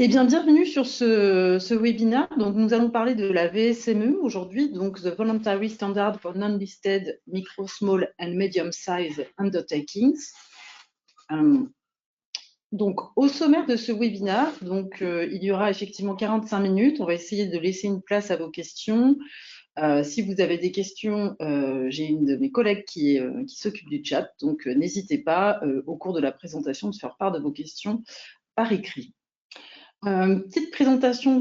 Eh bien, bienvenue sur ce webinaire. Donc, nous allons parler de la VSME aujourd'hui, donc The Voluntary Standard for Non-Listed Micro, Small and Medium-Size Undertakings. Donc, au sommaire de ce webinaire, il y aura effectivement 45 minutes. On va essayer de laisser une place à vos questions. Si vous avez des questions, j'ai une de mes collègues qui s'occupe du chat, donc n'hésitez pas au cours de la présentation de faire part de vos questions par écrit. Petite présentation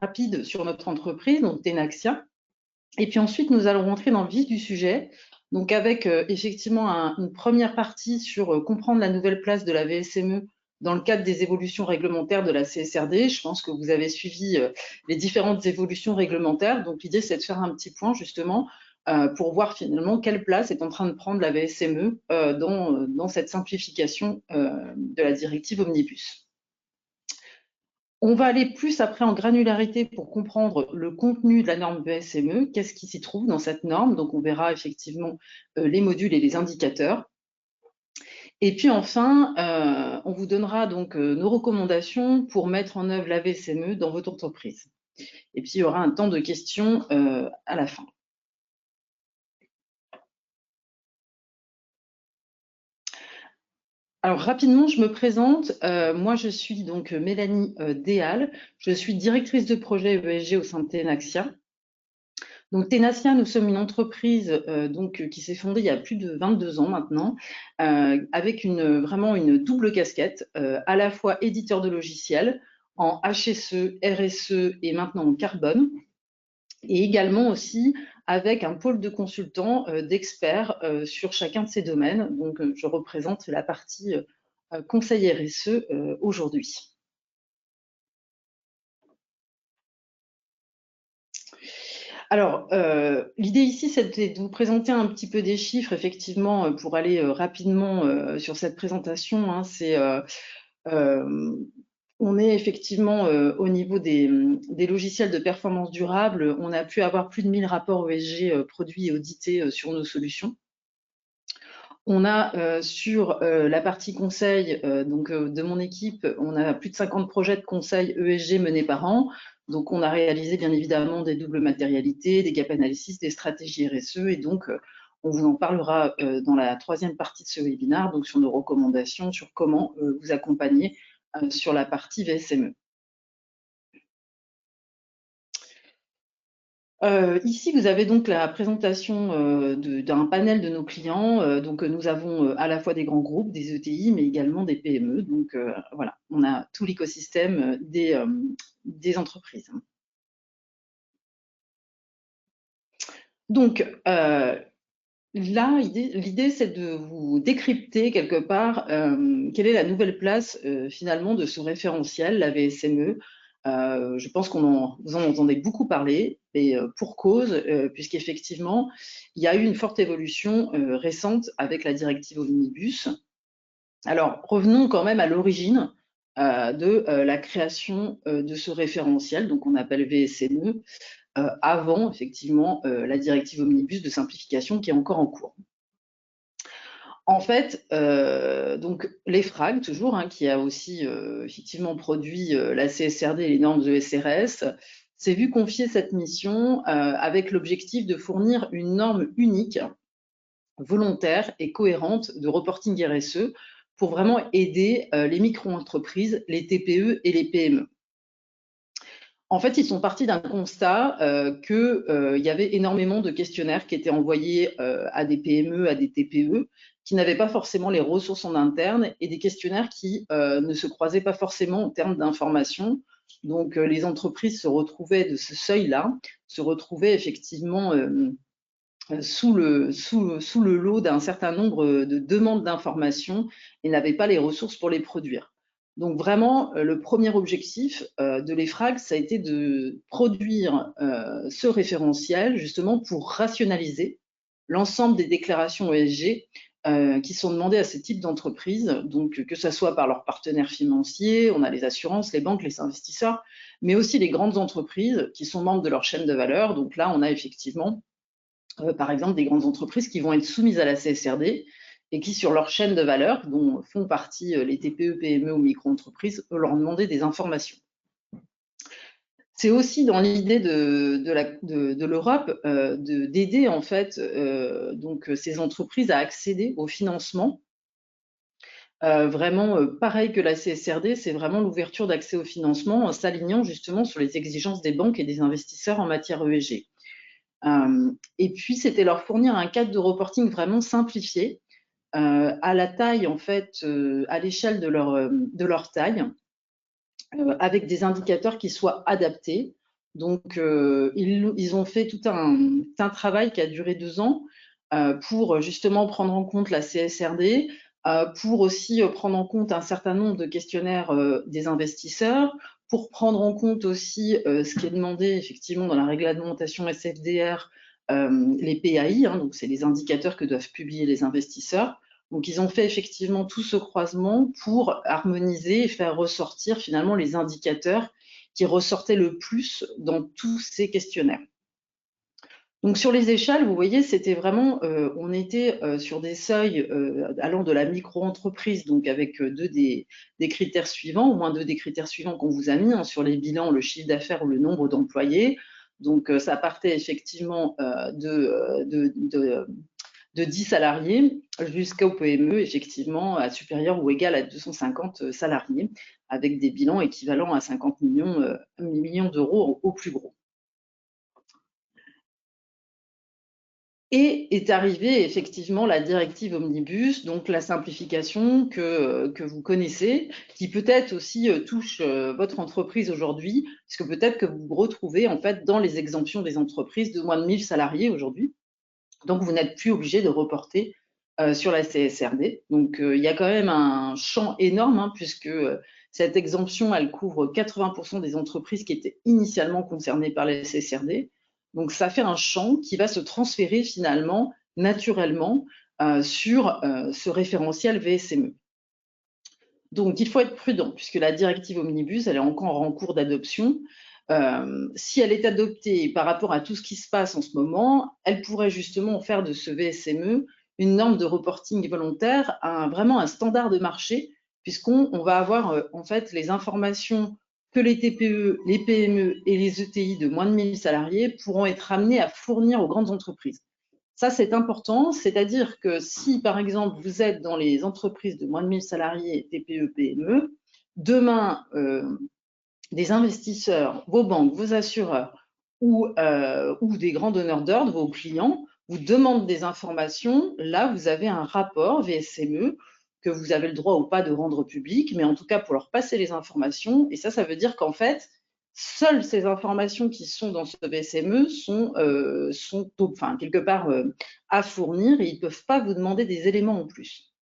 rapide sur notre entreprise, donc Tenaxia. Et puis ensuite, nous allons rentrer dans le vif du sujet, donc avec effectivement une première partie sur comprendre la nouvelle place de la VSME dans le cadre des évolutions réglementaires de la CSRD. Je pense que vous avez suivi les différentes évolutions réglementaires. Donc l'idée, c'est de faire un petit point justement pour voir finalement quelle place est en train de prendre la VSME dans cette simplification de la directive Omnibus. On va aller plus après en granularité pour comprendre le contenu de la norme VSME, qu'est-ce qui s'y trouve dans cette norme. Donc, on verra effectivement les modules et les indicateurs. Et puis enfin, on vous donnera donc nos recommandations pour mettre en œuvre la VSME dans votre entreprise. Et puis, il y aura un temps de questions à la fin. Alors rapidement, je me présente. Moi, je suis donc Mélanie Déal. Je suis directrice de projet ESG au sein de Tenaxia. Donc Tenaxia, nous sommes une entreprise qui s'est fondée il y a plus de 22 ans maintenant, avec vraiment une double casquette, à la fois éditeur de logiciels en HSE, RSE et maintenant en carbone, et également aussi avec un pôle de consultants, d'experts sur chacun de ces domaines. Donc je représente la partie conseil RSE aujourd'hui. Alors, l'idée ici, c'était de vous présenter un petit peu des chiffres, effectivement, pour aller rapidement sur cette présentation. Hein, on est effectivement au niveau des logiciels de performance durable. On a pu avoir plus de 1000 rapports ESG produits et audités sur nos solutions. On a sur la partie conseil de mon équipe, on a plus de 50 projets de conseil ESG menés par an. Donc, on a réalisé bien évidemment des doubles matérialités, des gap analysis, des stratégies RSE. Et donc, on vous en parlera dans la troisième partie de ce webinaire, donc sur nos recommandations, sur comment vous accompagner sur la partie VSME. Ici, vous avez donc la présentation d'un panel de nos clients. Donc, nous avons à la fois des grands groupes, des ETI, mais également des PME. Donc, voilà, on a tout l'écosystème des entreprises. Donc, là, l'idée, c'est de vous décrypter quelque part quelle est la nouvelle place finalement de ce référentiel, la VSME. Je pense vous en entendez beaucoup parler, et pour cause, puisqu'effectivement, il y a eu une forte évolution récente avec la directive Omnibus. Alors, revenons quand même à l'origine de la création de ce référentiel, donc on appelle VSME, avant effectivement la directive Omnibus de simplification qui est encore en cours. En fait, donc l'EFRAG, toujours, hein, qui a aussi effectivement produit la CSRD et les normes ESRS, s'est vu confier cette mission avec l'objectif de fournir une norme unique, volontaire et cohérente de reporting RSE pour vraiment aider les micro-entreprises, les TPE et les PME. En fait, ils sont partis d'un constat qu'il y avait énormément de questionnaires qui étaient envoyés à des PME, à des TPE, qui n'avaient pas forcément les ressources en interne et des questionnaires qui ne se croisaient pas forcément en termes d'information. Donc, les entreprises se retrouvaient de ce seuil-là, se retrouvaient effectivement sous le lot d'un certain nombre de demandes d'informations et n'avaient pas les ressources pour les produire. Donc vraiment, le premier objectif de l'EFRAG, ça a été de produire ce référentiel justement pour rationaliser l'ensemble des déclarations ESG qui sont demandées à ce type d'entreprise, donc que ce soit par leurs partenaires financiers, on a les assurances, les banques, les investisseurs, mais aussi les grandes entreprises qui sont membres de leur chaîne de valeur. Donc là, on a effectivement par exemple, des grandes entreprises qui vont être soumises à la CSRD et qui, sur leur chaîne de valeur, dont font partie les TPE, PME ou micro-entreprises, leur demander des informations. C'est aussi dans l'idée de l'Europe d'aider en fait donc ces entreprises à accéder au financement. Vraiment, pareil que la CSRD, c'est vraiment l'ouverture d'accès au financement en s'alignant justement sur les exigences des banques et des investisseurs en matière ESG. Et puis, c'était leur fournir un cadre de reporting vraiment simplifié, à la taille, en fait, à l'échelle de leur taille, avec des indicateurs qui soient adaptés. Donc, ils ont fait tout un travail qui a duré 2 ans pour justement prendre en compte la CSRD, pour aussi prendre en compte un certain nombre de questionnaires des investisseurs, pour prendre en compte aussi ce qui est demandé effectivement dans la réglementation SFDR, les PAI, hein, donc c'est les indicateurs que doivent publier les investisseurs. Donc ils ont fait effectivement tout ce croisement pour harmoniser et faire ressortir finalement les indicateurs qui ressortaient le plus dans tous ces questionnaires. Donc sur les échelles, vous voyez, c'était vraiment, on était sur des seuils allant de la micro-entreprise, donc avec des critères suivants, au moins 2 des critères suivants qu'on vous a mis, hein, sur les bilans, le chiffre d'affaires ou le nombre d'employés. Donc ça partait effectivement de 10 salariés jusqu'au PME, effectivement, à supérieur ou égal à 250 salariés, avec des bilans équivalents à 50 millions d'euros au plus gros. Et est arrivée effectivement la directive Omnibus, donc la simplification que vous connaissez, qui peut-être aussi touche votre entreprise aujourd'hui, puisque peut-être que vous vous retrouvez en fait dans les exemptions des entreprises de moins de 1000 salariés aujourd'hui. Donc vous n'êtes plus obligé de reporter sur la CSRD. Donc il y a quand même un champ énorme, hein, puisque cette exemption, elle couvre 80% des entreprises qui étaient initialement concernées par la CSRD. Donc ça fait un champ qui va se transférer finalement naturellement sur ce référentiel VSME. Donc il faut être prudent puisque la directive Omnibus, elle est encore en cours d'adoption. Si elle est adoptée par rapport à tout ce qui se passe en ce moment, elle pourrait justement faire de ce VSME une norme de reporting volontaire, vraiment un standard de marché, puisqu'on va avoir en fait les informations que les TPE, les PME et les ETI de moins de 1000 salariés pourront être amenés à fournir aux grandes entreprises. Ça, c'est important, c'est-à-dire que si, par exemple, vous êtes dans les entreprises de moins de 1000 salariés, TPE, PME, demain, des investisseurs, vos banques, vos assureurs ou des grands donneurs d'ordre, vos clients, vous demandent des informations. Là, vous avez un rapport VSME que vous avez le droit ou pas de rendre public, mais en tout cas pour leur passer les informations. Et ça veut dire qu'en fait, seules ces informations qui sont dans ce VSME sont enfin, quelque part à fournir et ils ne peuvent pas vous demander des éléments en plus.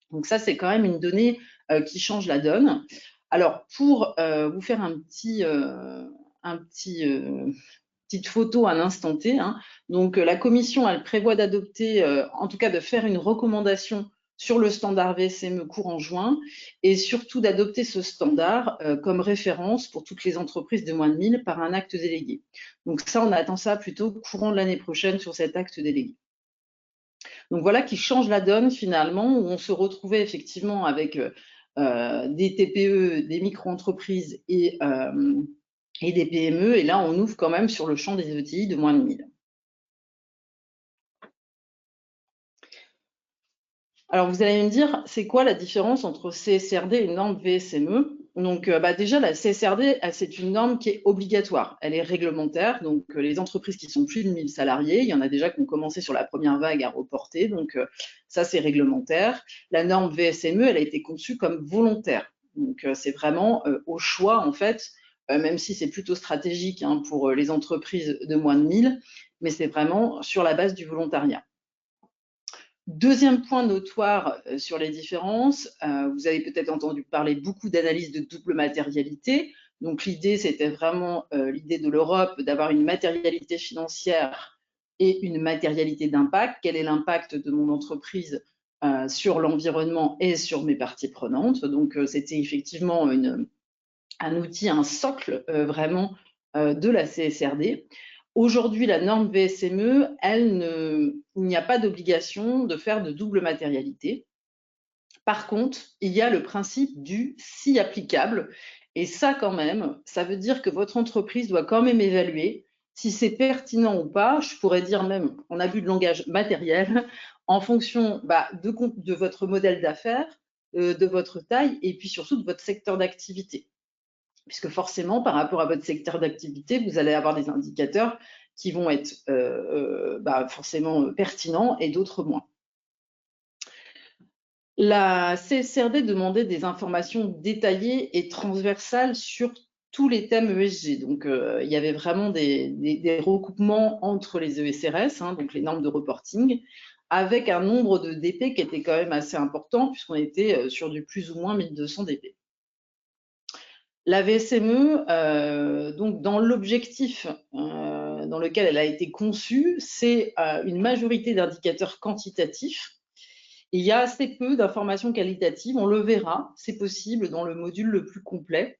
Donc ça, c'est quand même une donnée qui change la donne. Alors, pour vous faire petite photo à l'instant T, hein, donc la commission, elle prévoit d'adopter, en tout cas de faire une recommandation sur le standard VSME courant juin et surtout d'adopter ce standard comme référence pour toutes les entreprises de moins de 1000 par un acte délégué. Donc ça, on attend ça plutôt courant de l'année prochaine sur cet acte délégué. Donc voilà qui change la donne finalement, où on se retrouvait effectivement avec des TPE, des micro-entreprises et des PME. Et là, on ouvre quand même sur le champ des ETI de moins de 1000. Alors, vous allez me dire, c'est quoi la différence entre CSRD et une norme VSME? Donc, déjà, la CSRD, c'est une norme qui est obligatoire. Elle est réglementaire. Donc, les entreprises qui sont plus de 1000 salariés, il y en a déjà qui ont commencé sur la première vague à reporter. Donc, ça, c'est réglementaire. La norme VSME, elle a été conçue comme volontaire. Donc, c'est vraiment au choix, en fait, même si c'est plutôt stratégique hein, pour les entreprises de moins de 1000, mais c'est vraiment sur la base du volontariat. Deuxième point notoire sur les différences, vous avez peut-être entendu parler beaucoup d'analyses de double matérialité. Donc l'idée, c'était vraiment l'idée de l'Europe d'avoir une matérialité financière et une matérialité d'impact. Quel est l'impact de mon entreprise sur l'environnement et sur mes parties prenantes? Donc c'était effectivement un outil, un socle vraiment de la CSRD. Aujourd'hui, la norme VSME, il n'y a pas d'obligation de faire de double matérialité. Par contre, il y a le principe du si applicable. Et ça, quand même, ça veut dire que votre entreprise doit quand même évaluer si c'est pertinent ou pas, je pourrais dire même en abus de langage matériel, en fonction de votre modèle d'affaires, de votre taille et puis surtout de votre secteur d'activité. Puisque forcément, par rapport à votre secteur d'activité, vous allez avoir des indicateurs qui vont être forcément pertinents et d'autres moins. La CSRD demandait des informations détaillées et transversales sur tous les thèmes ESG. Donc, il y avait vraiment des recoupements entre les ESRS, donc les normes de reporting, avec un nombre de DP qui était quand même assez important, puisqu'on était sur du plus ou moins 1200 DP. La VSME, donc dans l'objectif dans lequel elle a été conçue, c'est une majorité d'indicateurs quantitatifs. Il y a assez peu d'informations qualitatives, on le verra, c'est possible dans le module le plus complet,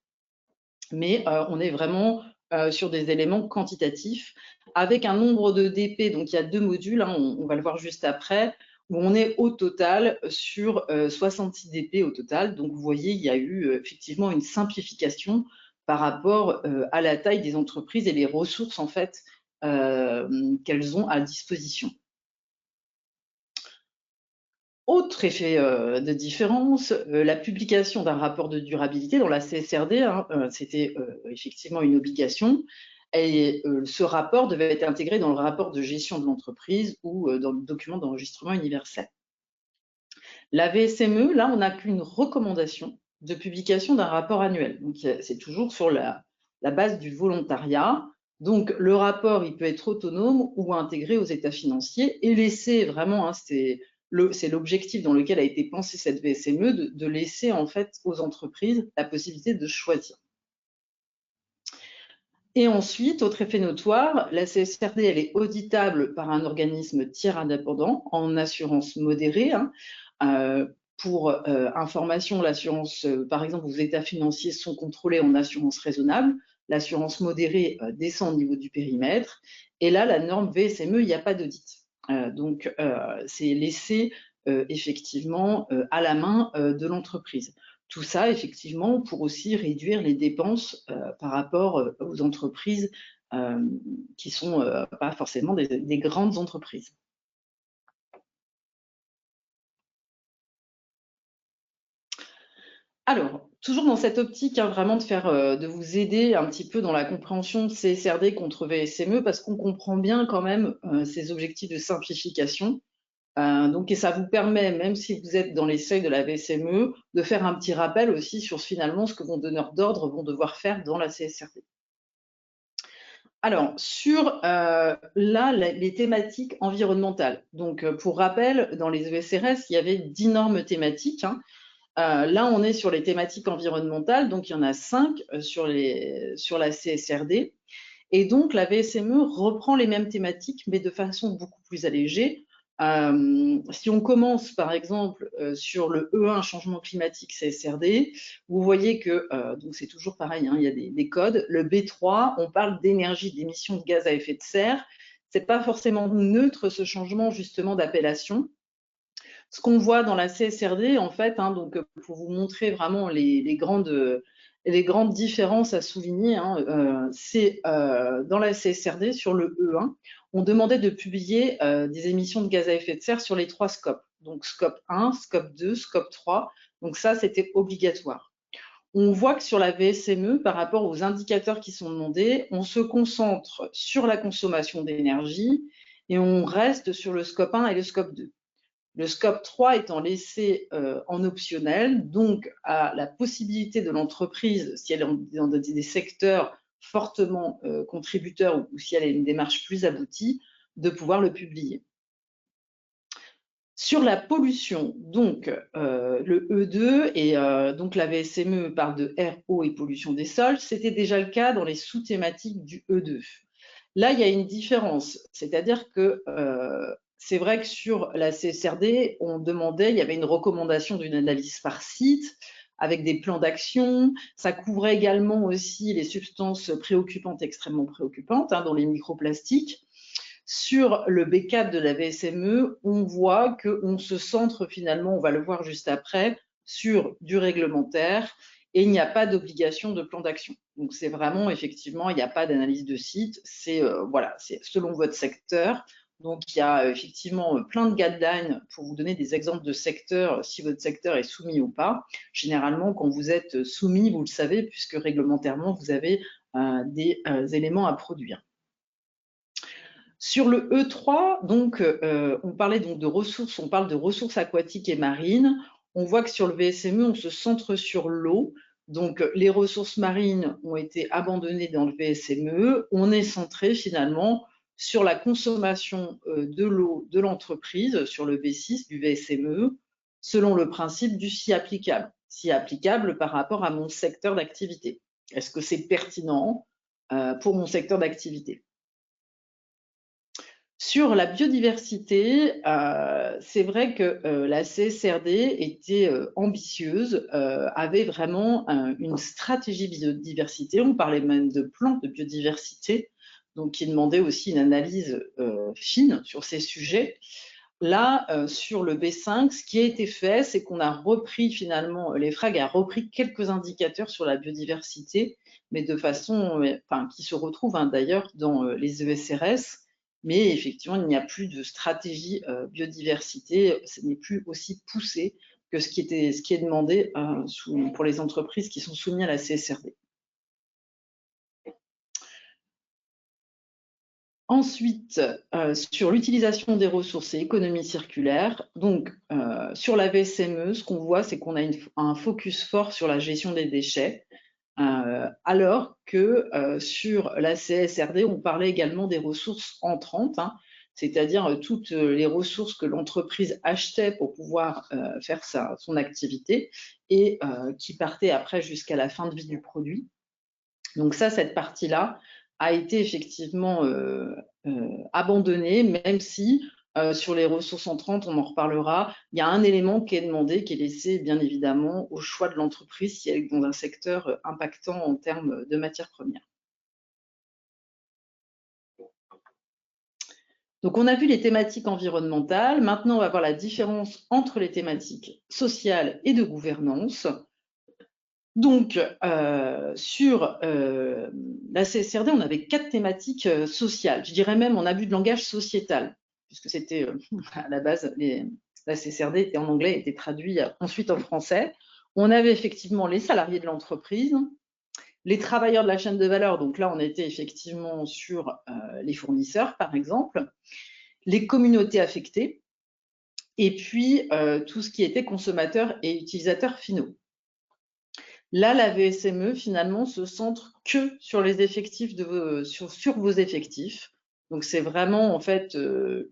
mais on est vraiment sur des éléments quantitatifs, avec un nombre de DP, donc il y a 2 modules, on va le voir juste après, où on est au total sur 66 DP au total. Donc vous voyez, il y a eu effectivement une simplification par rapport à la taille des entreprises et les ressources en fait qu'elles ont à disposition. Autre effet de différence, la publication d'un rapport de durabilité dans la CSRD, c'était effectivement une obligation. Et ce rapport devait être intégré dans le rapport de gestion de l'entreprise ou dans le document d'enregistrement universel. La VSME, là, on n'a qu'une recommandation de publication d'un rapport annuel. Donc, c'est toujours sur la base du volontariat. Donc, le rapport, il peut être autonome ou intégré aux états financiers et laisser vraiment, c'est l'objectif dans lequel a été pensée cette VSME, de laisser en fait aux entreprises la possibilité de choisir. Et ensuite, autre effet notoire, la CSRD, elle est auditable par un organisme tiers indépendant en assurance modérée. Pour information, l'assurance, par exemple, vos états financiers sont contrôlés en assurance raisonnable. L'assurance modérée descend au niveau du périmètre. Et là, la norme VSME, il n'y a pas d'audit. Donc, c'est laissé effectivement à la main de l'entreprise. Tout ça, effectivement, pour aussi réduire les dépenses par rapport aux entreprises qui ne sont pas forcément des grandes entreprises. Alors, toujours dans cette optique, vraiment de vous aider un petit peu dans la compréhension de CSRD contre VSME, parce qu'on comprend bien quand même ces objectifs de simplification. Et ça vous permet, même si vous êtes dans les seuils de la VSME, de faire un petit rappel aussi sur finalement ce que vos donneurs d'ordre vont devoir faire dans la CSRD. Alors, sur les thématiques environnementales. Donc, pour rappel, dans les ESRS, il y avait 10 normes thématiques. Là, on est sur les thématiques environnementales, donc il y en a 5 sur la CSRD. Et donc, la VSME reprend les mêmes thématiques, mais de façon beaucoup plus allégée. Si on commence, par exemple, sur le E1, changement climatique CSRD, vous voyez que, donc c'est toujours pareil, il y a des codes. Le B3, on parle d'énergie, d'émissions de gaz à effet de serre. C'est pas forcément neutre, ce changement, justement, d'appellation. Ce qu'on voit dans la CSRD, en fait, donc pour vous montrer vraiment les grandes différences à souligner, c'est dans la CSRD, sur le E1, on demandait de publier des émissions de gaz à effet de serre sur les 3 scopes. Donc, scope 1, scope 2, scope 3. Donc ça, c'était obligatoire. On voit que sur la VSME, par rapport aux indicateurs qui sont demandés, on se concentre sur la consommation d'énergie et on reste sur le scope 1 et le scope 2. Le scope 3 étant laissé en optionnel, donc à la possibilité de l'entreprise, si elle est dans des secteurs fortement contributeurs ou si elle a une démarche plus aboutie, de pouvoir le publier. Sur la pollution, donc le E2 et donc la VSME parle de air, eau et pollution des sols, c'était déjà le cas dans les sous-thématiques du E2. Là, il y a une différence, c'est-à-dire que c'est vrai que sur la CSRD, il y avait une recommandation d'une analyse par site, avec des plans d'action. Ça couvrait également aussi les substances préoccupantes, extrêmement préoccupantes, dans les microplastiques. Sur le B4 de la VSME, on voit qu'on se centre finalement, on va le voir juste après, sur du réglementaire et il n'y a pas d'obligation de plan d'action. Donc c'est vraiment, effectivement, il n'y a pas d'analyse de site, c'est voilà, c'est selon votre secteur. Donc il y a effectivement plein de guidelines pour vous donner des exemples de secteurs, si votre secteur est soumis ou pas. Généralement, quand vous êtes soumis, vous le savez, puisque réglementairement, vous avez des éléments à produire. Sur le E3, donc, on parlait donc de ressources, on parle de ressources aquatiques et marines. On voit que sur le VSME, on se centre sur l'eau. Donc, les ressources marines ont été abandonnées dans le VSME. On est centré finalement sur la consommation de l'eau de l'entreprise, sur le V6 du VSME, selon le principe du si applicable. Si applicable par rapport à mon secteur d'activité. Est-ce que c'est pertinent pour mon secteur d'activité ? Sur la biodiversité, c'est vrai que la CSRD était ambitieuse, avait vraiment une stratégie biodiversité. On parlait même de plan de biodiversité, donc qui demandait aussi une analyse fine sur ces sujets. Là, sur le B5, ce qui a été fait, c'est qu'on a repris finalement, l'EFRAG a repris quelques indicateurs sur la biodiversité, mais de façon, qui se retrouvent d'ailleurs dans les ESRS. Mais effectivement, il n'y a plus de stratégie biodiversité, ce n'est plus aussi poussé que ce qui est demandé pour les entreprises qui sont soumises à la CSRD. Ensuite, sur l'utilisation des ressources et économie circulaire, donc sur la VSME, ce qu'on voit, c'est qu'on a un focus fort sur la gestion des déchets, alors que sur la CSRD, on parlait également des ressources entrantes, c'est-à-dire toutes les ressources que l'entreprise achetait pour pouvoir faire son activité et qui partaient après jusqu'à la fin de vie du produit. Donc ça, cette partie-là a été effectivement abandonnée, même si sur les ressources entrantes, on en reparlera, il y a un élément qui est demandé, qui est laissé bien évidemment au choix de l'entreprise si elle est dans un secteur impactant en termes de matières premières. Donc on a vu les thématiques environnementales, maintenant on va voir la différence entre les thématiques sociales et de gouvernance. Donc, sur la CSRD, on avait 4 thématiques sociales. Je dirais même en abus de langage sociétal, puisque c'était à la base, la CSRD était en anglais, était traduit ensuite en français. On avait effectivement les salariés de l'entreprise, les travailleurs de la chaîne de valeur, donc là on était effectivement sur les fournisseurs par exemple, les communautés affectées, et puis tout ce qui était consommateurs et utilisateurs finaux. Là, la VSME, finalement, se centre que sur les effectifs sur vos effectifs. Donc, c'est vraiment, en fait,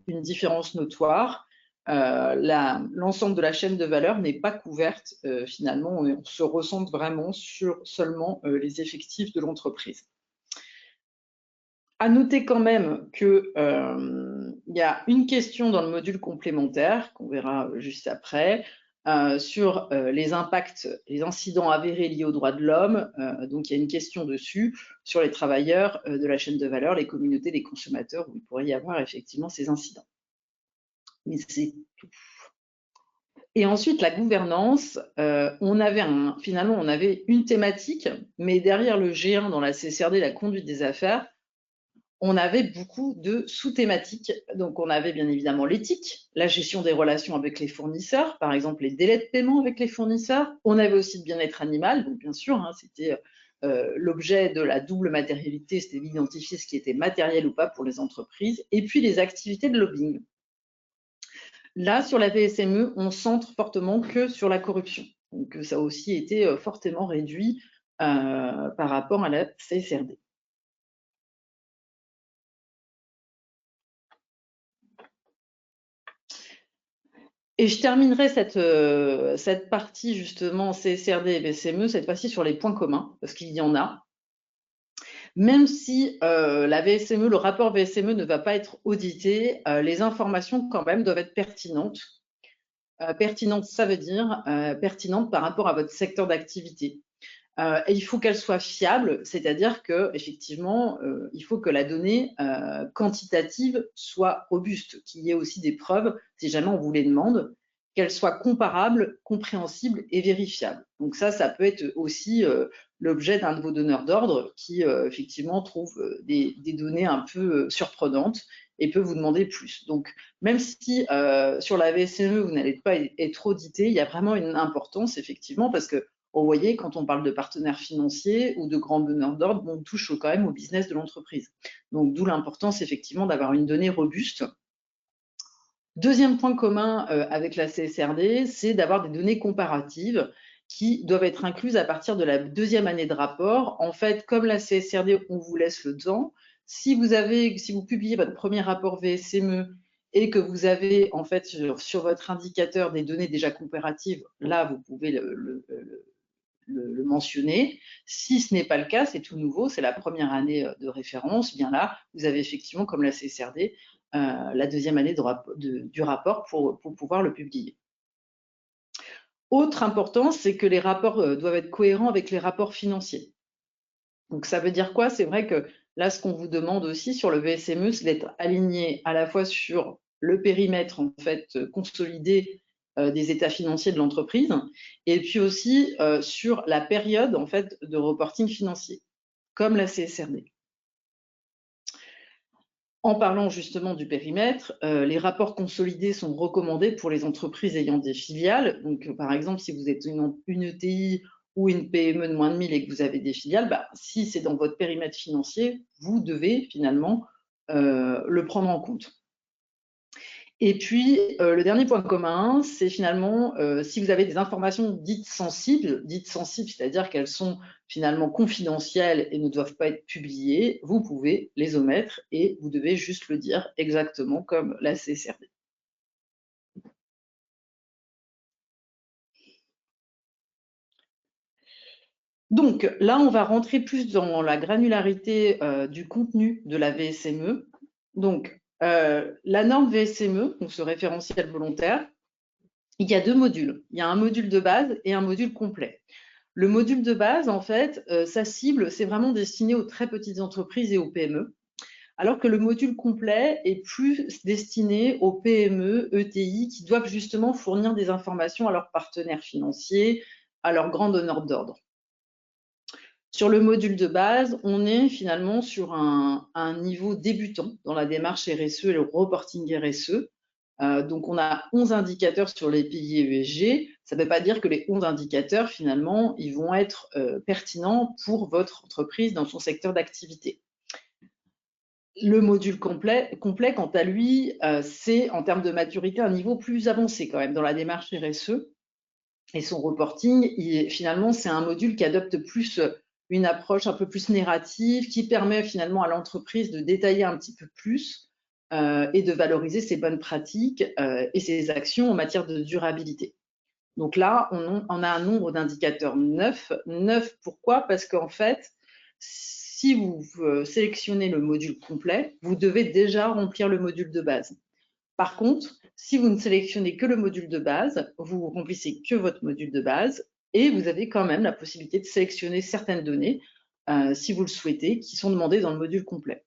une différence notoire. L'ensemble de la chaîne de valeur n'est pas couverte. Finalement, on se recentre vraiment sur seulement les effectifs de l'entreprise. À noter quand même qu'il y a une question dans le module complémentaire, qu'on verra juste après, sur les impacts, les incidents avérés liés aux droits de l'homme. Donc, il y a une question dessus sur les travailleurs de la chaîne de valeur, les communautés, les consommateurs, où il pourrait y avoir effectivement ces incidents. Mais c'est tout. Et ensuite, la gouvernance, finalement, on avait une thématique, mais derrière le G1 dans la CSRD, la conduite des affaires, on avait beaucoup de sous-thématiques. Donc, on avait bien évidemment l'éthique, la gestion des relations avec les fournisseurs, par exemple les délais de paiement avec les fournisseurs. On avait aussi le bien-être animal, donc bien sûr, c'était l'objet de la double matérialité, c'était d'identifier ce qui était matériel ou pas pour les entreprises, et puis les activités de lobbying. Là, sur la VSME, on centre fortement que sur la corruption. Donc, ça a aussi été fortement réduit par rapport à la CSRD. Et je terminerai cette partie justement CSRD et VSME, cette fois-ci sur les points communs, parce qu'il y en a. Même si la VSME, le rapport VSME ne va pas être audité, les informations quand même doivent être pertinentes. Pertinente, ça veut dire pertinente par rapport à votre secteur d'activité. Et il faut qu'elle soit fiable, c'est-à-dire qu'effectivement, il faut que la donnée quantitative soit robuste, qu'il y ait aussi des preuves, si jamais on vous les demande, qu'elles soient comparables, compréhensibles et vérifiables. Donc ça peut être aussi l'objet d'un de vos donneurs d'ordre qui, effectivement, trouve des données un peu surprenantes et peut vous demander plus. Donc, même si sur la VSME, vous n'allez pas être audité, il y a vraiment une importance, effectivement, parce que vous voyez, quand on parle de partenaires financiers ou de grands donneurs d'ordre, on touche quand même au business de l'entreprise. Donc, d'où l'importance, effectivement, d'avoir une donnée robuste. Deuxième point commun avec la CSRD, c'est d'avoir des données comparatives qui doivent être incluses à partir de la deuxième année de rapport. En fait, comme la CSRD, on vous laisse le temps. Si vous publiez votre premier rapport VSME et que vous avez, en fait, sur votre indicateur des données déjà comparatives, là, vous pouvez le mentionner. Si ce n'est pas le cas, c'est tout nouveau, c'est la première année de référence, bien là, vous avez effectivement, comme la CSRD, la deuxième année du rapport pour pouvoir le publier. Autre importance, c'est que les rapports doivent être cohérents avec les rapports financiers. Donc ça veut dire quoi? C'est vrai que là, ce qu'on vous demande aussi sur le VSME, c'est d'être aligné à la fois sur le périmètre en fait consolidé des états financiers de l'entreprise, et puis aussi sur la période en fait de reporting financier, comme la CSRD. En parlant justement du périmètre, les rapports consolidés sont recommandés pour les entreprises ayant des filiales. Donc, par exemple, si vous êtes une ETI ou une PME de moins de 1000 et que vous avez des filiales, si c'est dans votre périmètre financier, vous devez finalement le prendre en compte. Et puis, le dernier point commun, c'est finalement si vous avez des informations dites sensibles, c'est-à-dire qu'elles sont finalement confidentielles et ne doivent pas être publiées, vous pouvez les omettre et vous devez juste le dire exactement comme la CSRD. Donc là, on va rentrer plus dans la granularité du contenu de la VSME. Donc, la norme VSME, donc ce référentiel volontaire, il y a deux modules. Il y a un module de base et un module complet. Le module de base, en fait, sa cible, c'est vraiment destiné aux très petites entreprises et aux PME, alors que le module complet est plus destiné aux PME, ETI, qui doivent justement fournir des informations à leurs partenaires financiers, à leurs grands donneurs d'ordre. Sur le module de base, on est finalement sur un niveau débutant dans la démarche RSE et le reporting RSE. Donc, on a 11 indicateurs sur les piliers ESG. Ça ne veut pas dire que les 11 indicateurs, finalement, ils vont être pertinents pour votre entreprise dans son secteur d'activité. Le module complet, quant à lui, c'est en termes de maturité un niveau plus avancé quand même dans la démarche RSE. Et son reporting, finalement, c'est un module qui adopte plus une approche un peu plus narrative, qui permet finalement à l'entreprise de détailler un petit peu plus et de valoriser ses bonnes pratiques et ses actions en matière de durabilité. Donc là, on a un nombre d'indicateurs 9. 9, pourquoi? Parce qu'en fait, si vous sélectionnez le module complet, vous devez déjà remplir le module de base. Par contre, si vous ne sélectionnez que le module de base, vous remplissez que votre module de base et vous avez quand même la possibilité de sélectionner certaines données, si vous le souhaitez, qui sont demandées dans le module complet.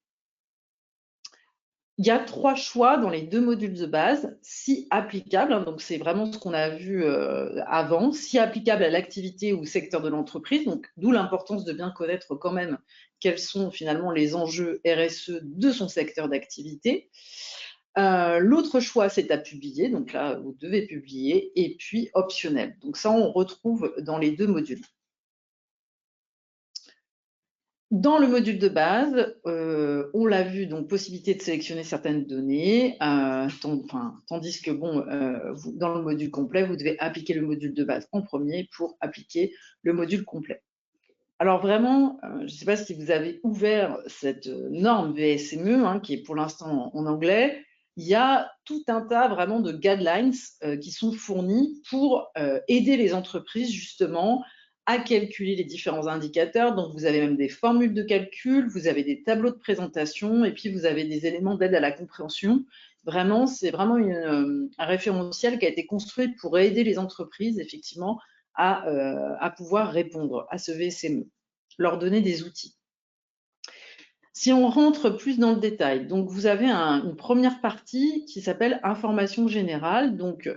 Il y a 3 choix dans les 2 modules de base, si applicable, donc c'est vraiment ce qu'on a vu avant, si applicable à l'activité ou au secteur de l'entreprise, donc d'où l'importance de bien connaître quand même quels sont finalement les enjeux RSE de son secteur d'activité. L'autre choix, c'est à publier, donc là, vous devez publier, et puis optionnel. Donc ça, on retrouve dans les 2 modules. Dans le module de base, on l'a vu, donc possibilité de sélectionner certaines données, tandis que bon, dans le module complet, vous devez appliquer le module de base en premier pour appliquer le module complet. Alors vraiment, je ne sais pas si vous avez ouvert cette norme VSME, qui est pour l'instant en anglais. Il y a tout un tas vraiment de guidelines qui sont fournis pour aider les entreprises justement à calculer les différents indicateurs. Donc, vous avez même des formules de calcul, vous avez des tableaux de présentation et puis vous avez des éléments d'aide à la compréhension Vraiment, c'est vraiment un référentiel qui a été construit pour aider les entreprises, effectivement, à pouvoir répondre à ce VSME, leur donner des outils. Si on rentre plus dans le détail, donc vous avez une première partie qui s'appelle information générale. Donc,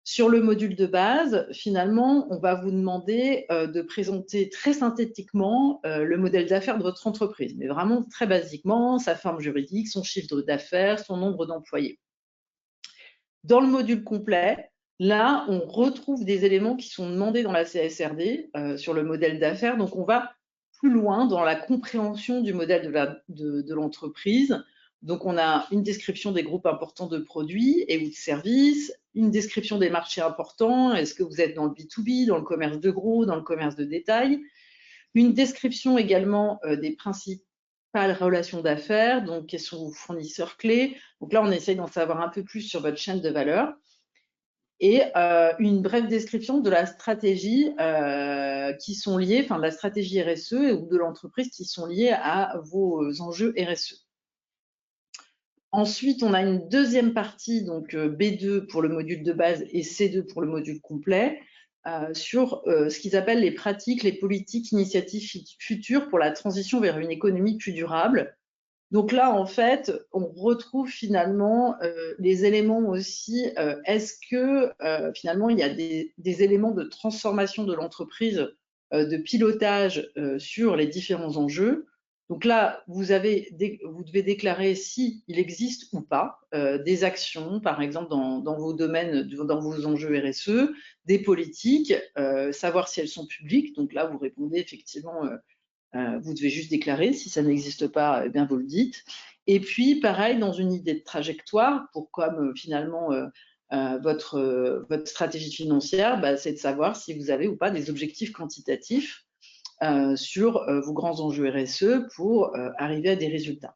sur le module de base, finalement, on va vous demander de présenter très synthétiquement le modèle d'affaires de votre entreprise, mais vraiment très basiquement, sa forme juridique, son chiffre d'affaires, son nombre d'employés. Dans le module complet, là, on retrouve des éléments qui sont demandés dans la CSRD sur le modèle d'affaires. Donc, on va plus loin dans la compréhension du modèle de l'entreprise. Donc, on a une description des groupes importants de produits et ou de services, une description des marchés importants. Est-ce que vous êtes dans le B2B, dans le commerce de gros, dans le commerce de détail? Une description également des principales relations d'affaires, donc quels sont vos fournisseurs clés. Donc là, on essaye d'en savoir un peu plus sur votre chaîne de valeur. Et une brève description de la stratégie qui sont liées, enfin de la stratégie RSE ou de l'entreprise qui sont liées à vos enjeux RSE. Ensuite, on a une deuxième partie, donc B2 pour le module de base et C2 pour le module complet, sur ce qu'ils appellent les pratiques, les politiques, initiatives futures pour la transition vers une économie plus durable. Donc là, en fait, on retrouve finalement les éléments aussi. Est-ce que finalement, il y a des éléments de transformation de l'entreprise, de pilotage sur les différents enjeux? Donc là, vous devez déclarer s'il existe ou pas des actions, par exemple, dans vos domaines, dans vos enjeux RSE, des politiques, savoir si elles sont publiques. Donc là, vous répondez effectivement vous devez juste déclarer. Si ça n'existe pas, eh bien vous le dites. Et puis, pareil, dans une idée de trajectoire, pour comme finalement votre stratégie financière, bah, c'est de savoir si vous avez ou pas des objectifs quantitatifs sur vos grands enjeux RSE pour arriver à des résultats.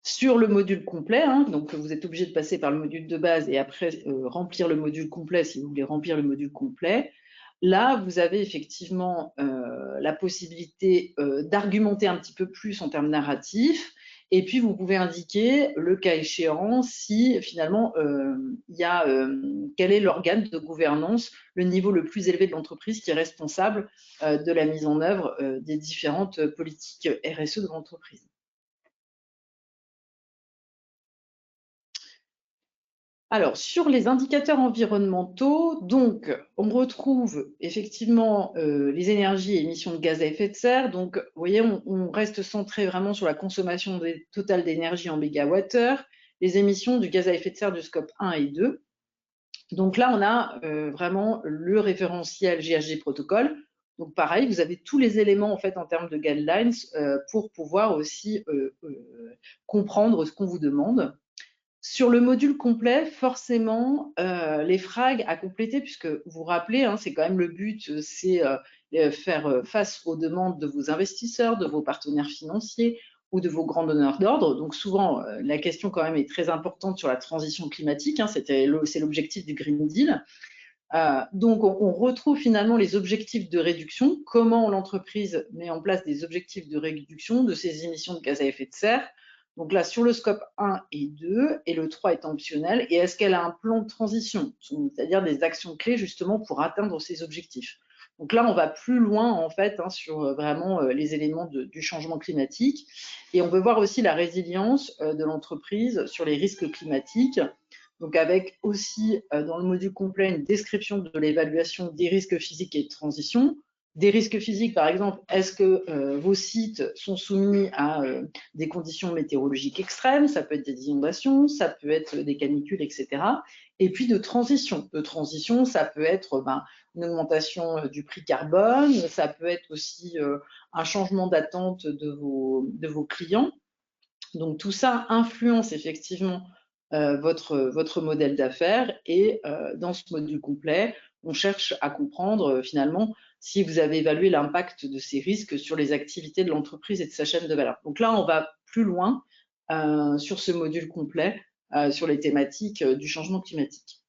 Sur le module complet, hein, donc vous êtes obligé de passer par le module de base et après remplir le module complet si vous voulez remplir le module complet. Là, vous avez effectivement la possibilité d'argumenter un petit peu plus en termes narratifs, et puis vous pouvez indiquer, le cas échéant, si finalement quel est l'organe de gouvernance, le niveau le plus élevé de l'entreprise qui est responsable de la mise en œuvre des différentes politiques RSE de l'entreprise. Alors, sur les indicateurs environnementaux, donc, on retrouve effectivement les énergies et émissions de gaz à effet de serre. Donc, vous voyez, on reste centré vraiment sur la consommation totale d'énergie en mégawattheure, les émissions du gaz à effet de serre du scope 1 et 2. Donc là, on a vraiment le référentiel GHG protocole. Donc pareil, vous avez tous les éléments en fait en termes de guidelines pour pouvoir aussi comprendre ce qu'on vous demande. Sur le module complet, forcément, les frags à compléter, puisque vous vous rappelez, hein, c'est quand même le but, c'est faire face aux demandes de vos investisseurs, de vos partenaires financiers ou de vos grands donneurs d'ordre. Donc souvent, la question quand même est très importante sur la transition climatique, hein, c'est l'objectif du Green Deal. Donc on retrouve finalement les objectifs de réduction, comment l'entreprise met en place des objectifs de réduction de ses émissions de gaz à effet de serre. Donc là, sur le scope 1 et 2, et le 3 est optionnel, et est-ce qu'elle a un plan de transition, c'est-à-dire des actions clés justement pour atteindre ces objectifs. Donc là, on va plus loin en fait hein, sur vraiment les éléments du changement climatique, et on veut voir aussi la résilience de l'entreprise sur les risques climatiques. Donc avec aussi dans le module complet une description de l'évaluation des risques physiques et de transition. Des risques physiques, par exemple, est-ce que vos sites sont soumis à des conditions météorologiques extrêmes? Ça peut être des inondations, ça peut être des canicules, etc. Et puis de transition. De transition, ça peut être une augmentation du prix carbone, ça peut être aussi un changement d'attente de vos clients. Donc tout ça influence effectivement votre modèle d'affaires et dans ce module complet, on cherche à comprendre finalement si vous avez évalué l'impact de ces risques sur les activités de l'entreprise et de sa chaîne de valeur. Donc là, on va plus loin sur ce module complet sur les thématiques du changement climatique.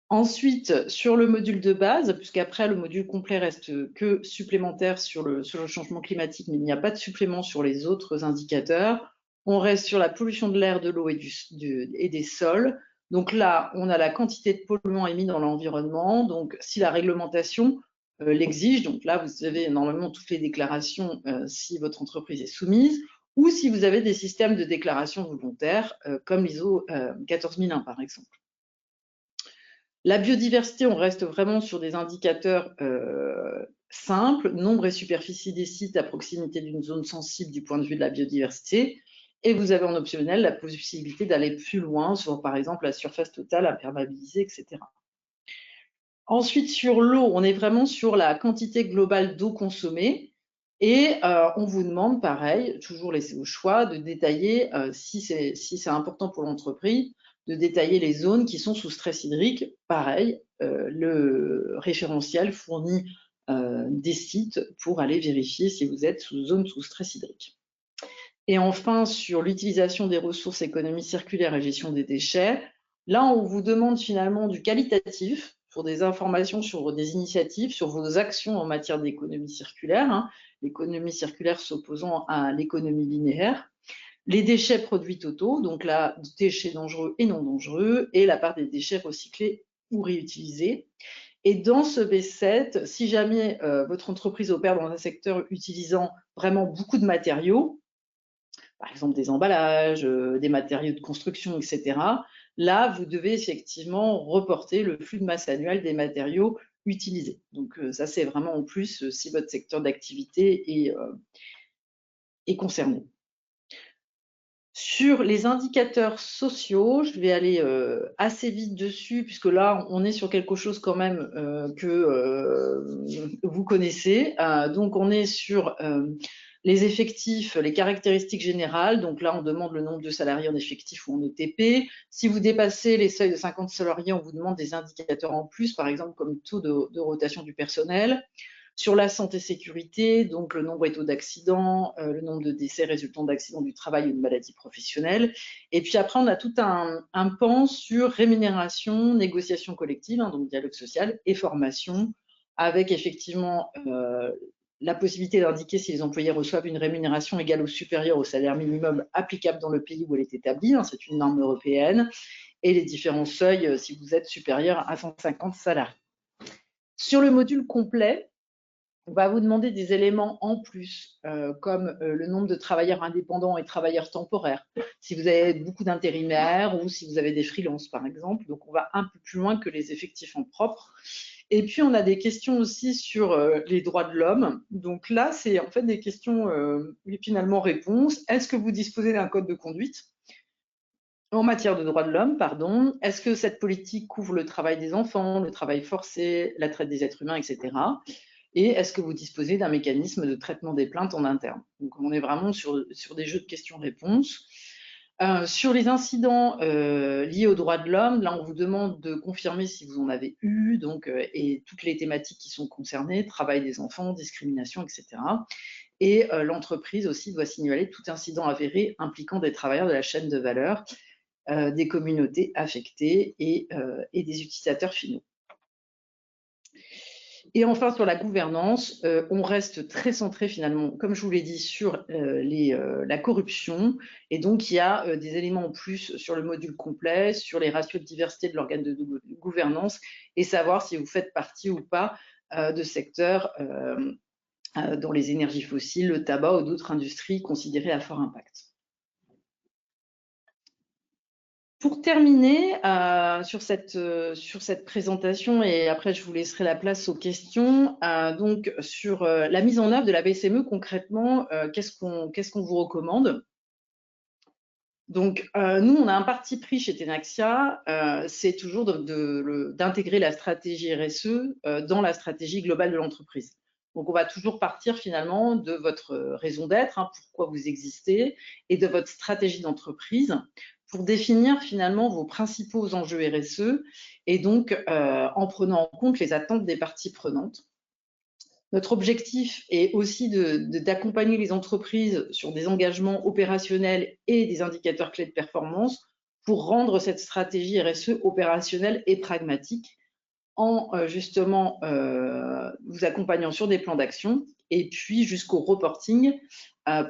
Ensuite, sur le module de base, puisqu'après le module complet reste que supplémentaire sur le changement climatique, mais il n'y a pas de supplément sur les autres indicateurs, On reste sur la pollution de l'air, de l'eau et des sols. Donc là, on a la quantité de polluants émis dans l'environnement. Donc, si la réglementation l'exige, donc là, vous avez normalement toutes les déclarations si votre entreprise est soumise, ou si vous avez des systèmes de déclaration volontaire, comme l'ISO 14001, par exemple. La biodiversité, on reste vraiment sur des indicateurs simples, nombre et superficie des sites à proximité d'une zone sensible du point de vue de la biodiversité. Et vous avez en optionnel la possibilité d'aller plus loin sur, par exemple, la surface totale imperméabilisée, etc. Ensuite, sur l'eau, on est vraiment sur la quantité globale d'eau consommée. Et on vous demande, pareil, toujours laissé au choix, de détailler, si c'est important pour l'entreprise, de détailler les zones qui sont sous stress hydrique. Pareil, le référentiel fournit des sites pour aller vérifier si vous êtes sous zone sous stress hydrique. Et enfin, sur l'utilisation des ressources, économie circulaire et gestion des déchets, là, on vous demande finalement du qualitatif pour des informations sur des initiatives, sur vos actions en matière d'économie circulaire, hein, l'économie circulaire s'opposant à l'économie linéaire, les déchets produits totaux, donc là, déchets dangereux et non dangereux, et la part des déchets recyclés ou réutilisés. Et dans ce B7, si jamais votre entreprise opère dans un secteur utilisant vraiment beaucoup de matériaux, par exemple des emballages, des matériaux de construction, etc. Là, vous devez effectivement reporter le flux de masse annuel des matériaux utilisés. Donc ça, c'est vraiment en plus si votre secteur d'activité est concerné. Sur les indicateurs sociaux, je vais aller assez vite dessus, puisque là, on est sur quelque chose quand même que vous connaissez. Donc, on est sur les effectifs, les caractéristiques générales. Donc là, on demande le nombre de salariés en effectif ou en ETP. Si vous dépassez les seuils de 50 salariés, on vous demande des indicateurs en plus, par exemple comme le taux de rotation du personnel. Sur la santé-sécurité, donc le nombre et taux d'accidents, le nombre de décès résultant d'accidents du travail ou de maladies professionnelles. Et puis après, on a tout un pan sur rémunération, négociation collective, hein, donc dialogue social et formation, avec effectivement la possibilité d'indiquer si les employés reçoivent une rémunération égale ou supérieure au salaire minimum applicable dans le pays où elle est établie, hein, c'est une norme européenne, et les différents seuils si vous êtes supérieur à 150 salariés. Sur le module complet, on va vous demander des éléments en plus, comme le nombre de travailleurs indépendants et travailleurs temporaires, si vous avez beaucoup d'intérimaires ou si vous avez des freelances, par exemple. Donc, on va un peu plus loin que les effectifs en propre. Et puis, on a des questions aussi sur les droits de l'homme. Donc là, c'est en fait des questions finalement réponses. Est-ce que vous disposez d'un code de conduite en matière de droits de l'homme, pardon? Est-ce que cette politique couvre le travail des enfants, le travail forcé, la traite des êtres humains, etc. Et est-ce que vous disposez d'un mécanisme de traitement des plaintes en interne? Donc, on est vraiment sur des jeux de questions-réponses. Sur les incidents liés aux droits de l'homme, là, on vous demande de confirmer si vous en avez eu, donc, et toutes les thématiques qui sont concernées, travail des enfants, discrimination, etc. Et l'entreprise aussi doit signaler tout incident avéré impliquant des travailleurs de la chaîne de valeur, des communautés affectées et des utilisateurs finaux. Et enfin, sur la gouvernance, on reste très centré finalement, comme je vous l'ai dit, sur la corruption. Et donc, il y a des éléments en plus sur le module complet, sur les ratios de diversité de l'organe de gouvernance et savoir si vous faites partie ou pas de secteurs dont les énergies fossiles, le tabac ou d'autres industries considérées à fort impact. Pour terminer sur cette présentation, et après je vous laisserai la place aux questions, donc sur la mise en œuvre de la BCME concrètement, qu'est-ce qu'on vous recommande? Donc nous, on a un parti pris chez Tenaxia, c'est toujours d'intégrer la stratégie RSE dans la stratégie globale de l'entreprise. Donc on va toujours partir finalement de votre raison d'être, hein, pourquoi vous existez, et de votre stratégie d'entreprise pour définir finalement vos principaux enjeux RSE et donc en prenant en compte les attentes des parties prenantes. Notre objectif est aussi d'accompagner les entreprises sur des engagements opérationnels et des indicateurs clés de performance pour rendre cette stratégie RSE opérationnelle et pragmatique en justement vous accompagnant sur des plans d'action et puis jusqu'au reporting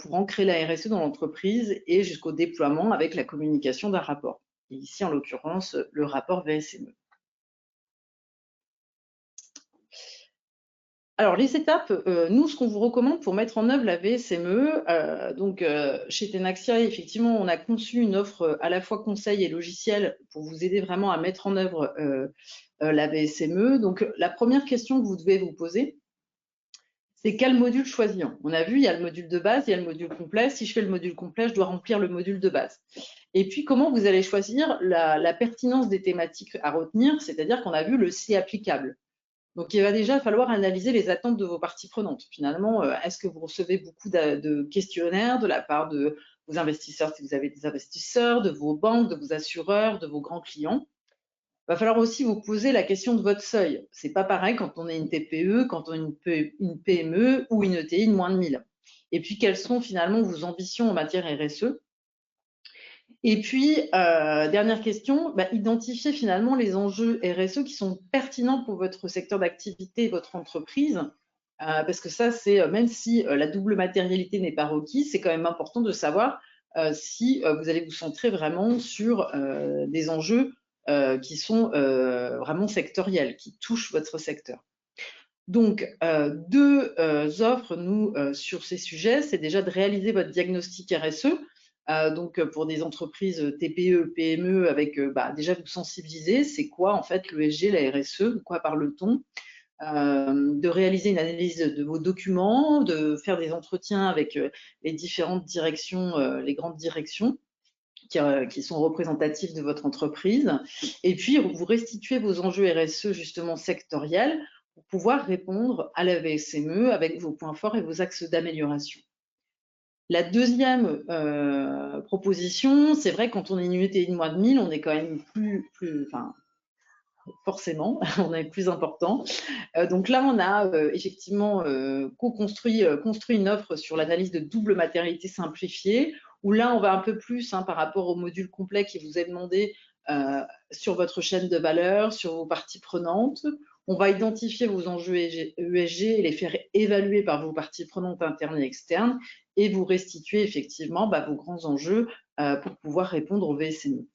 pour ancrer la RSE dans l'entreprise et jusqu'au déploiement avec la communication d'un rapport. Et ici, en l'occurrence, le rapport VSME. Alors, les étapes, nous, ce qu'on vous recommande pour mettre en œuvre la VSME, chez Tenaxia, effectivement, on a conçu une offre à la fois conseil et logiciel pour vous aider vraiment à mettre en œuvre la VSME. Donc, la première question que vous devez vous poser, c'est quel module choisir. On a vu, il y a le module de base, il y a le module complet. Si je fais le module complet, je dois remplir le module de base. Et puis, comment vous allez choisir la pertinence des thématiques à retenir, c'est-à-dire qu'on a vu le C applicable. Donc, il va déjà falloir analyser les attentes de vos parties prenantes. Finalement, est-ce que vous recevez beaucoup de questionnaires de la part de vos investisseurs, si vous avez des investisseurs, de vos banques, de vos assureurs, de vos grands clients? Il va falloir aussi vous poser la question de votre seuil. C'est pas pareil quand on est une TPE, quand on est une PME ou une ETI de moins de 1000. Et puis, quelles sont finalement vos ambitions en matière RSE? Et puis, dernière question, identifier finalement les enjeux RSE qui sont pertinents pour votre secteur d'activité et votre entreprise. Parce que ça, c'est même si la double matérialité n'est pas requise, c'est quand même important de savoir si vous allez vous centrer vraiment sur des enjeux qui sont vraiment sectoriels, qui touchent votre secteur. Donc, deux offres, nous, sur ces sujets, c'est déjà de réaliser votre diagnostic RSE, pour des entreprises TPE, PME, avec déjà vous sensibiliser, c'est quoi en fait l'ESG, la RSE, de quoi parle-t-on, de réaliser une analyse de vos documents, de faire des entretiens avec les différentes directions, les grandes directions qui sont représentatives de votre entreprise, et puis vous restituez vos enjeux RSE justement sectoriels pour pouvoir répondre à la VSME avec vos points forts et vos axes d'amélioration. La deuxième proposition, c'est vrai, quand on est une unité de moins de 1000, on est quand même forcément, on est plus important. Donc là, on a effectivement construit une offre sur l'analyse de double matérialité simplifiée, où là, on va un peu plus par rapport au module complet qui vous est demandé sur votre chaîne de valeur, sur vos parties prenantes. On va identifier vos enjeux ESG et les faire évaluer par vos parties prenantes internes et externes, et vous restituer effectivement vos grands enjeux pour pouvoir répondre au VSME.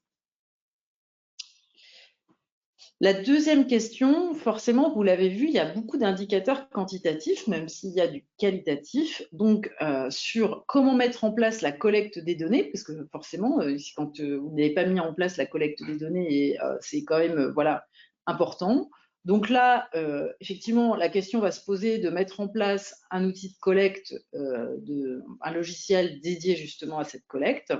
La deuxième question, forcément, vous l'avez vu, il y a beaucoup d'indicateurs quantitatifs, même s'il y a du qualitatif. Donc, sur comment mettre en place la collecte des données, parce que forcément, quand vous n'avez pas mis en place la collecte des données, c'est quand même important. Donc là, effectivement, la question va se poser de mettre en place un outil de collecte, un logiciel dédié justement à cette collecte.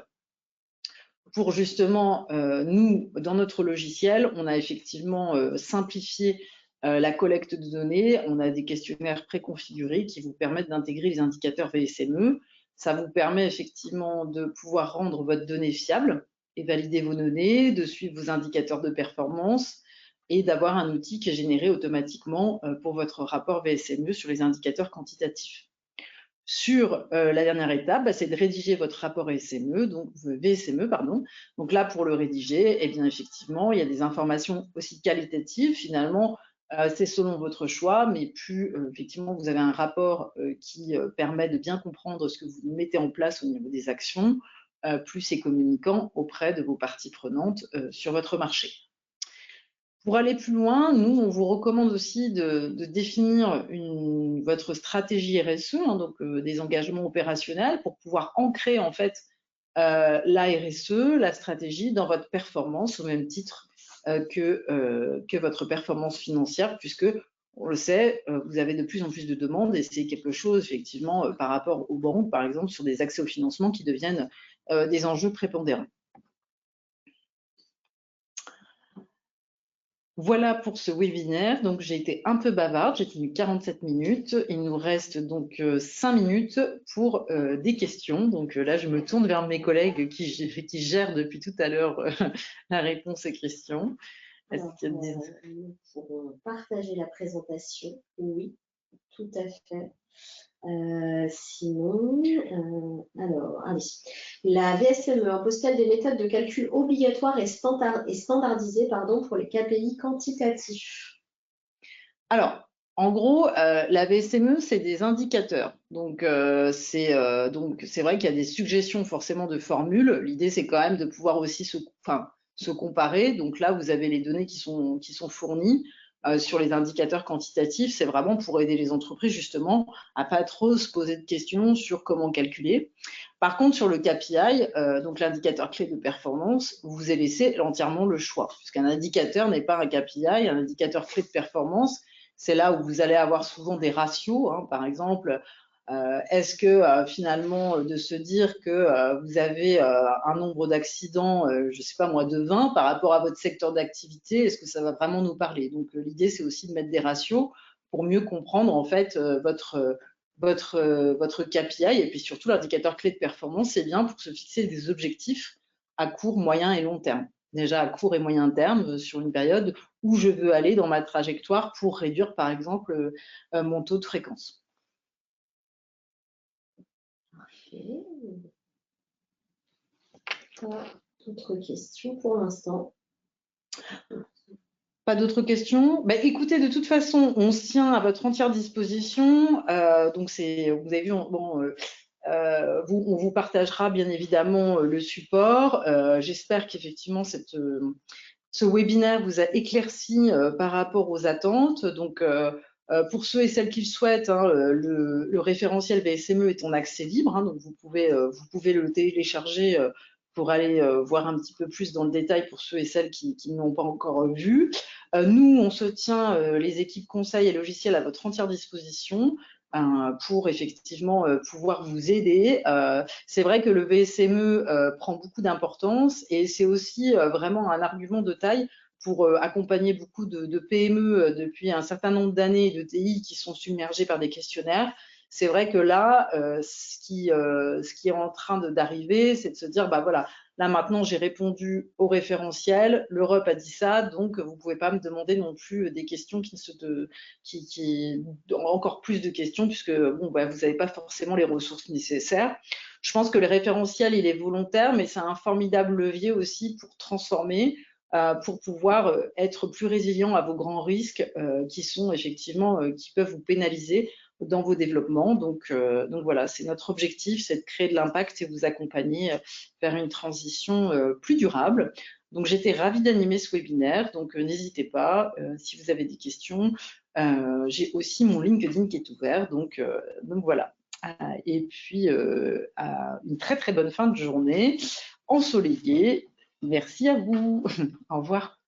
Pour justement, nous, dans notre logiciel, on a effectivement simplifié la collecte de données. On a des questionnaires préconfigurés qui vous permettent d'intégrer les indicateurs VSME. Ça vous permet effectivement de pouvoir rendre votre donnée fiable et valider vos données, de suivre vos indicateurs de performance et d'avoir un outil qui est généré automatiquement pour votre rapport VSME sur les indicateurs quantitatifs. Sur la dernière étape, c'est de rédiger votre rapport VSME. Donc là, pour le rédiger, effectivement, il y a des informations aussi qualitatives. Finalement, c'est selon votre choix, mais plus effectivement vous avez un rapport qui permet de bien comprendre ce que vous mettez en place au niveau des actions, plus c'est communicant auprès de vos parties prenantes sur votre marché. Pour aller plus loin, nous, on vous recommande aussi de définir votre stratégie RSE, des engagements opérationnels pour pouvoir ancrer en fait la RSE, la stratégie dans votre performance au même titre que votre performance financière, puisque on le sait, vous avez de plus en plus de demandes et c'est quelque chose effectivement par rapport aux banques, par exemple, sur des accès au financement qui deviennent des enjeux prépondérants. Voilà pour ce webinaire. Donc, j'ai été un peu bavarde, j'ai tenu 47 minutes. Il nous reste donc 5 minutes pour des questions. Donc là, je me tourne vers mes collègues qui gèrent depuis tout à l'heure la réponse aux questions. Alors, pour partager la présentation, oui, tout à fait. Sinon, alors, allez. La VSME impose-t-elle des méthodes de calcul obligatoires et standardisées pour les KPI quantitatifs? Alors, En gros, la VSME, c'est des indicateurs. Donc, c'est vrai qu'il y a des suggestions forcément de formules. L'idée, c'est quand même de pouvoir aussi se comparer. Donc là, vous avez les données qui sont fournies sur les indicateurs quantitatifs. C'est vraiment pour aider les entreprises justement à pas trop se poser de questions sur comment calculer. Par contre, sur le KPI, donc l'indicateur clé de performance, vous est laissé entièrement le choix, puisqu'un indicateur n'est pas un KPI, un indicateur clé de performance. C'est là où vous allez avoir souvent des ratios, hein, par exemple. Est-ce que finalement de se dire que vous avez un nombre d'accidents, je ne sais pas moi, de 20 par rapport à votre secteur d'activité, est-ce que ça va vraiment nous parler? Donc l'idée, c'est aussi de mettre des ratios pour mieux comprendre en fait votre KPI et puis surtout l'indicateur clé de performance, c'est bien pour se fixer des objectifs à court, moyen et long terme. Déjà à court et moyen terme sur une période où je veux aller dans ma trajectoire pour réduire par exemple mon taux de fréquence. Parfait. Pas d'autres questions pour l'instant. Pas d'autres questions? Bah, écoutez, de toute façon, on se tient à votre entière disposition. Donc, vous avez vu, on vous partagera bien évidemment le support. J'espère qu'effectivement, ce webinaire vous a éclairci par rapport aux attentes. Donc, pour ceux et celles qui le souhaitent, hein, le référentiel VSME est en accès libre, hein, donc vous pouvez le télécharger pour aller voir un petit peu plus dans le détail pour ceux et celles qui ne l'ont pas encore vu. Nous, on se tient, les équipes conseils et logiciels à votre entière disposition pour effectivement pouvoir vous aider. C'est vrai que le VSME prend beaucoup d'importance et c'est aussi vraiment un argument de taille pour accompagner beaucoup de PME depuis un certain nombre d'années et de TI qui sont submergés par des questionnaires. C'est vrai que là, ce qui est en train d'arriver, c'est de se dire, bah voilà, là maintenant j'ai répondu au référentiel, l'Europe a dit ça, donc vous ne pouvez pas me demander non plus des questions encore plus de questions, puisque bon, bah, vous n'avez pas forcément les ressources nécessaires. Je pense que le référentiel, il est volontaire, mais c'est un formidable levier aussi pour transformer, pour pouvoir être plus résilient à vos grands risques qui sont effectivement, qui peuvent vous pénaliser dans vos développements. Donc voilà, c'est notre objectif, c'est de créer de l'impact et vous accompagner vers une transition plus durable. Donc j'étais ravie d'animer ce webinaire, donc n'hésitez pas, si vous avez des questions. J'ai aussi mon LinkedIn qui est ouvert, donc voilà. Et puis une très très bonne fin de journée ensoleillée. Merci à vous. Au revoir.